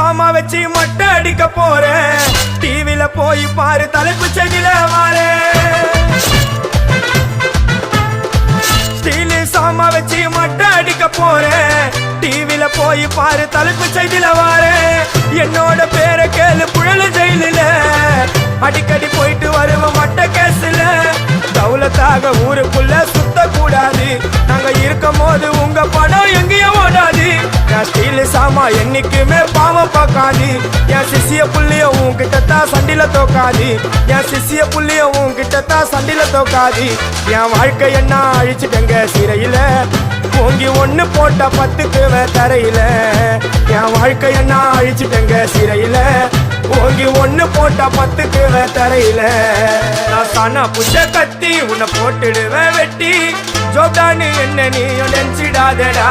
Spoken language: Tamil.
சாமா வச்சு மொட்டை அடிக்க போறேன் டிவில போய் பாரு தலைப்பு செடியில வாரேன் ஸ்டீல் சாமா வச்சு மொட்டை அடிக்க போறேன் டிவில போய் பாரு தலைப்பு செய்தில வாரேன் என்னோட பேரை கேளு புழல ஜெயிலில அடிக்கடி போயிட்டு வருவோம் மட்ட கேஸ்ல தௌலத்தாக ஊருக்குள்ள சுத்த கூடாது நாங்க இருக்கும் போது உங்க படம் எங்கேயும் ஓடாது என் ஸ்டீல் சாமா என்னைக்குமே பாவம் பார்க்காது என் சிசிய புள்ளிய உன்கிட்ட தான் சண்டில தோக்காது என் சிசிய புள்ளிய உன்கிட்ட தான் சண்டில தோக்காது என் வாழ்க்கை என்ன அழிச்சிட்டங்க சிறையில ஓங்கி ஒண்ணு போட்ட 10க்கு தரையில என் வாழ்க்கை என்ன அழிச்சிட்டங்க சிறையில ஓங்கி ஒண்ணு போட்ட 10க்கு தரையில நான் சானா புஷ கத்தி உன்னை போட்டுடுவேன் வெட்டி ஜோப்டான்னு என்ன நீ நினைச்சிடாதடா